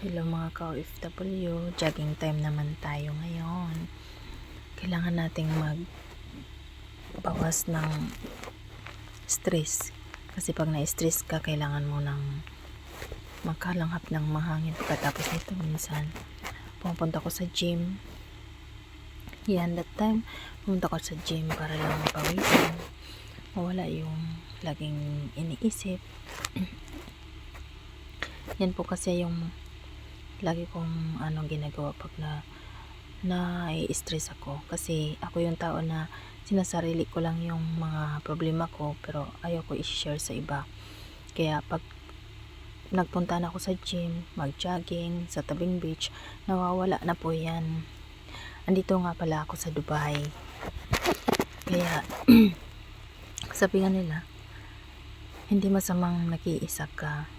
Hello mga ka-OFW, jogging time naman tayo ngayon. Kailangan nating magbawas ng stress. Kasi pag na-stress ka, kailangan mo ng magkalanghap ng mahangin. Pagkatapos nito, minsan pumunta ko sa gym. That time, pumunta ko sa gym para lang mapawisan. Mawala yung laging iniisip. Yan po kasi yung lagi kong ginagawa pag na-stress ako, kasi ako yung tao na sinasarili ko lang yung mga problema ko, pero ayaw ko i-share sa iba. Kaya pag nagpunta na ako sa gym, mag-jogging sa tabing beach, nawawala na po yan. Andito nga pala ako sa Dubai, kaya sabi nga nila, hindi masamang nag-iisa ka,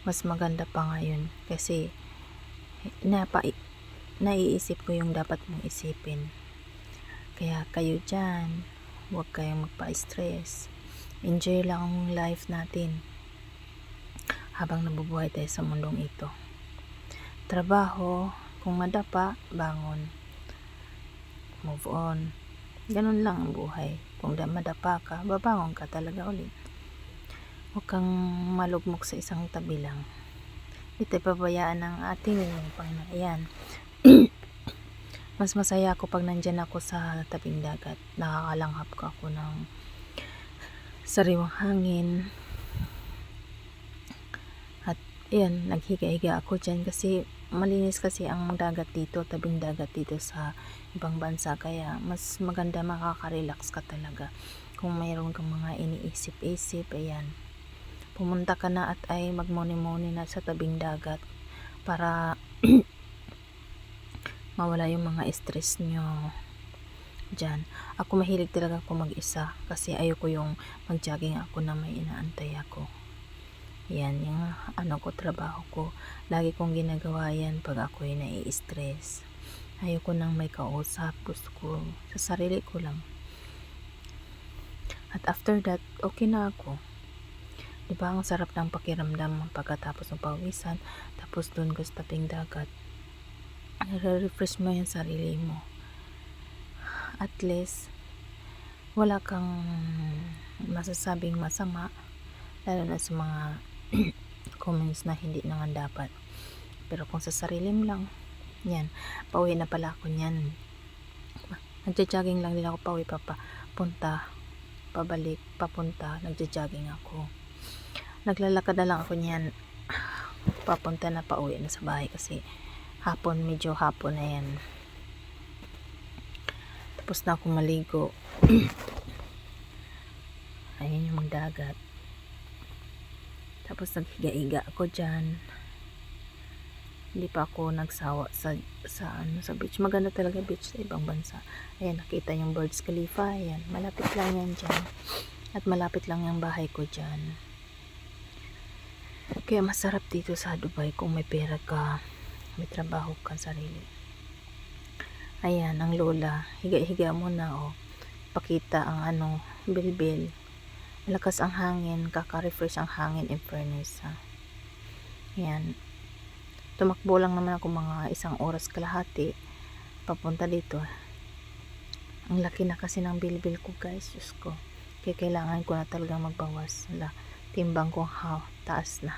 mas maganda pa ngayon kasi naiisip ko yung dapat mong isipin. Kaya kayo dyan, huwag kayong magpa-stress. Enjoy lang ang life natin habang nabubuhay tayo sa mundong ito. Trabaho, kung madapa, bangon, move on. Ganun lang ang buhay. Kung madapa ka, babangon ka talaga ulit. Huwag kang malugmok sa isang tabi lang. Ito pabayaan ng ating Panginoon. Ayan. Mas masaya ako pag nandyan ako sa tabing dagat. Nakakalanghap ko ako ng sariwang hangin. At ayan, naghiga-higa ako dyan kasi malinis kasi ang dagat dito, tabing dagat dito sa ibang bansa. Kaya mas maganda, makaka-relax ka talaga. Kung mayroon kang mga iniisip-isip, ayan, pumunta ka na at ay magmuni-muni na sa tabing dagat para mawala yung mga stress nyo dyan. Ako mahilig talaga ako mag-isa kasi ayoko yung mag-jogging ako na may inaantay ako. Yan yung trabaho ko. Lagi kong ginagawa yan pag ako'y nai-stress. Ayoko nang may kausap. Gusto ko sa sarili ko lang. At after that, okay na ako. Diba ang sarap ng pakiramdam pagkatapos ng pawisan, tapos dun ka sa tabing dagat, nare-refresh mo yung sarili mo. At least wala kang masasabing masama, lalo na sa mga comments na hindi naman dapat. Pero kung sa sarili mo lang, yan, pauwi na pala ako nyan. Nagja-jogging lang din ako, pauwi papunta, pabalik, papunta, nagja-jogging ako. Naglalakad na lang ako niyan papunta na, pauwi na sa bahay kasi hapon, medyo hapon na yan. Tapos na ako maligo. Ayun yung dagat. Tapos naghiga-higa ako dyan. Hindi pa ako nagsawa sa beach. Maganda talaga beach sa ibang bansa. Ayan, nakita yung Burj Khalifa. Ayan, malapit lang yan dyan. At malapit lang yung bahay ko dyan. Kaya masarap dito sa Dubai kung may pera ka, may trabaho ka sarili. Ayan, ang lola, higa-higa mo na, pakita ang bilbil. Malakas ang hangin, kaka-refresh ang hangin, in fairness, ha. Ayan, tumakbo lang naman ako mga 1 oras kalahati papunta dito. Ang laki na kasi ng bilbil ko, guys, Diyos ko. Kaya kailangan ko na talaga magbawas. Timbang ko taas na.